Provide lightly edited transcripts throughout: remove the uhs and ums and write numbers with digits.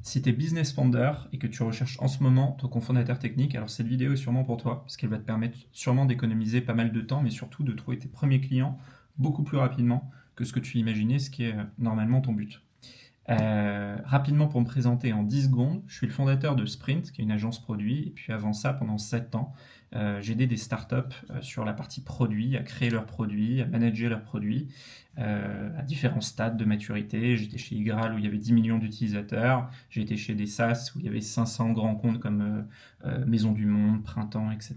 Si tu es business founder et que tu recherches en ce moment ton cofondateur technique, alors cette vidéo est sûrement pour toi, parce qu'elle va te permettre sûrement d'économiser pas mal de temps, mais surtout de trouver tes premiers clients beaucoup plus rapidement que ce que tu imaginais, ce qui est normalement ton but. Rapidement pour me présenter en 10 secondes, je suis le fondateur de Sprint, qui est une agence produit, et puis avant ça, pendant 7 ans, j'ai aidé des startups sur la partie produit, à créer leurs produits, à manager leurs produits, à différents stades de maturité. J'étais chez Igral où il y avait 10 millions d'utilisateurs, j'ai été chez des SaaS où il y avait 500 grands comptes comme Maison du Monde, Printemps, etc.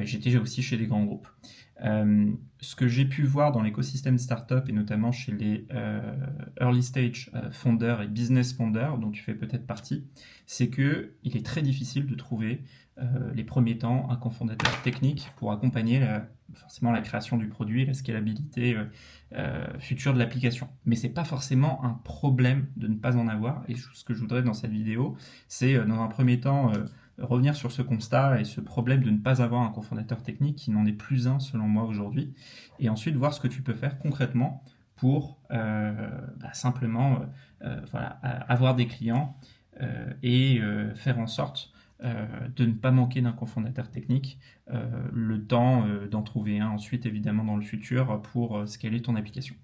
J'étais aussi chez des grands groupes. Ce que j'ai pu voir dans l'écosystème startup et notamment chez les early stage founders et business founders dont tu fais peut-être partie, c'est que il est très difficile de trouver les premiers temps un cofondateur technique pour accompagner forcément la création du produit et la scalabilité future de l'application. Mais c'est pas forcément un problème de ne pas en avoir, et ce que je voudrais dans cette vidéo, c'est dans un premier temps revenir sur ce constat et ce problème de ne pas avoir un cofondateur technique qui n'en est plus un selon moi aujourd'hui, et ensuite voir ce que tu peux faire concrètement pour simplement avoir des clients et faire en sorte de ne pas manquer d'un cofondateur technique, le temps d'en trouver un ensuite évidemment dans le futur pour scaler ton application.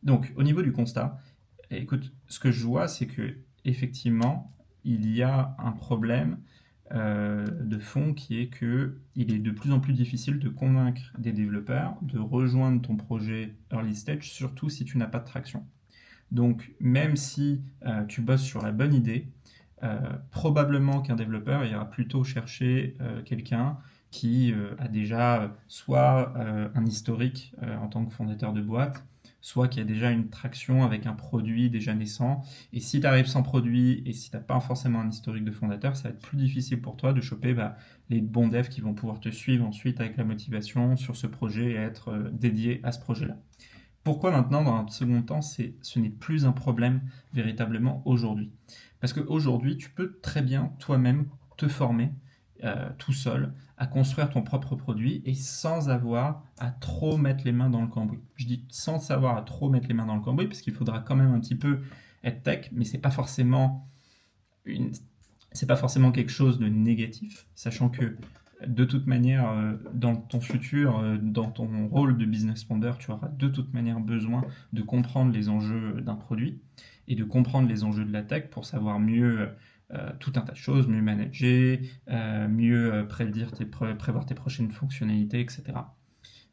Donc au niveau du constat, écoute, ce que je vois c'est que effectivement il y a un problème de fond qui est que il est de plus en plus difficile de convaincre des développeurs de rejoindre ton projet early stage, surtout si tu n'as pas de traction. Donc même si tu bosses sur la bonne idée, probablement qu'un développeur ira plutôt chercher quelqu'un qui a déjà soit un historique en tant que fondateur de boîte, soit qui a déjà une traction avec un produit déjà naissant. Et si tu arrives sans produit et si tu n'as pas forcément un historique de fondateur, ça va être plus difficile pour toi de choper les bons devs qui vont pouvoir te suivre ensuite avec la motivation sur ce projet et être dédié à ce projet-là. Pourquoi maintenant, dans un second temps, ce n'est plus un problème véritablement aujourd'hui? Parce qu'aujourd'hui, tu peux très bien toi-même te former tout seul à construire ton propre produit et sans avoir à trop mettre les mains dans le cambouis. Je dis sans avoir à trop mettre les mains dans le cambouis parce qu'il faudra quand même un petit peu être tech, mais c'est pas forcément quelque chose de négatif, sachant que de toute manière, dans ton futur, dans ton rôle de business founder, tu auras de toute manière besoin de comprendre les enjeux d'un produit et de comprendre les enjeux de la tech pour savoir mieux tout un tas de choses, mieux manager, mieux prévoir tes prochaines fonctionnalités, etc.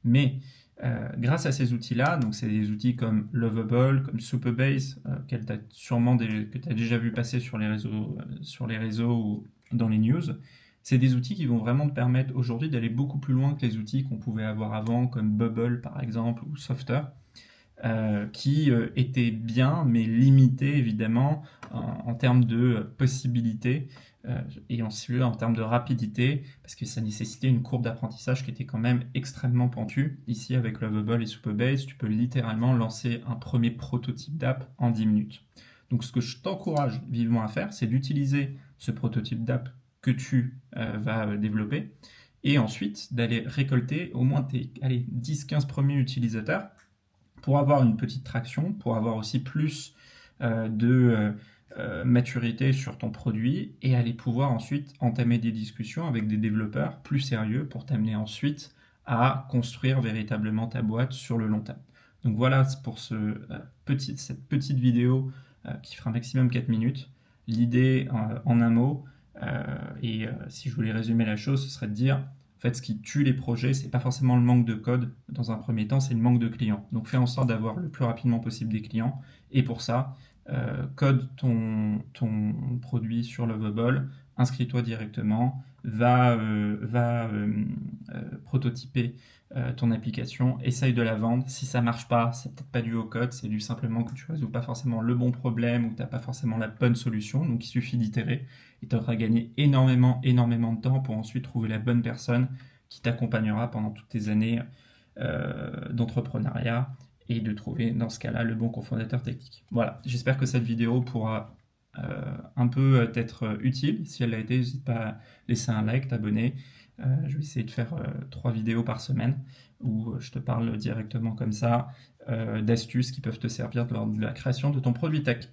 Mais grâce à ces outils-là, donc c'est des outils comme Lovable, comme Supabase, que tu as déjà vu passer sur les réseaux ou dans les news, c'est des outils qui vont vraiment te permettre aujourd'hui d'aller beaucoup plus loin que les outils qu'on pouvait avoir avant, comme Bubble par exemple, ou Softer, qui étaient bien, mais limités évidemment en termes de possibilités et ensuite en termes de rapidité, parce que ça nécessitait une courbe d'apprentissage qui était quand même extrêmement pentue. Ici, avec Lovable et Supabase, tu peux littéralement lancer un premier prototype d'app en 10 minutes. Donc ce que je t'encourage vivement à faire, c'est d'utiliser ce prototype d'app que tu vas développer, et ensuite d'aller récolter au moins tes 10-15 premiers utilisateurs pour avoir une petite traction, pour avoir aussi plus de maturité sur ton produit et aller pouvoir ensuite entamer des discussions avec des développeurs plus sérieux pour t'amener ensuite à construire véritablement ta boîte sur le long terme. Donc voilà pour cette petite vidéo qui fera maximum 4 minutes. L'idée en un mot, si je voulais résumer la chose, ce serait de dire en fait, ce qui tue les projets, c'est pas forcément le manque de code dans un premier temps, c'est le manque de clients. Donc fais en sorte d'avoir le plus rapidement possible des clients. Et pour ça, code ton produit sur Lovable, inscris-toi directement, va prototyper ton application, essaye de la vendre. Si ça marche pas, c'est peut-être pas dû au code, c'est dû simplement que tu résous pas forcément le bon problème ou que tu n'as pas forcément la bonne solution. Donc il suffit d'itérer et tu auras gagné énormément de temps pour ensuite trouver la bonne personne qui t'accompagnera pendant toutes tes années d'entrepreneuriat et de trouver dans ce cas-là le bon cofondateur technique. Voilà, j'espère que cette vidéo pourra un peu t'être utile. Si elle l'a été, n'hésite pas à laisser un like, t'abonner. Je vais essayer de faire 3 vidéos par semaine où je te parle directement comme ça d'astuces qui peuvent te servir lors de la création de ton produit tech.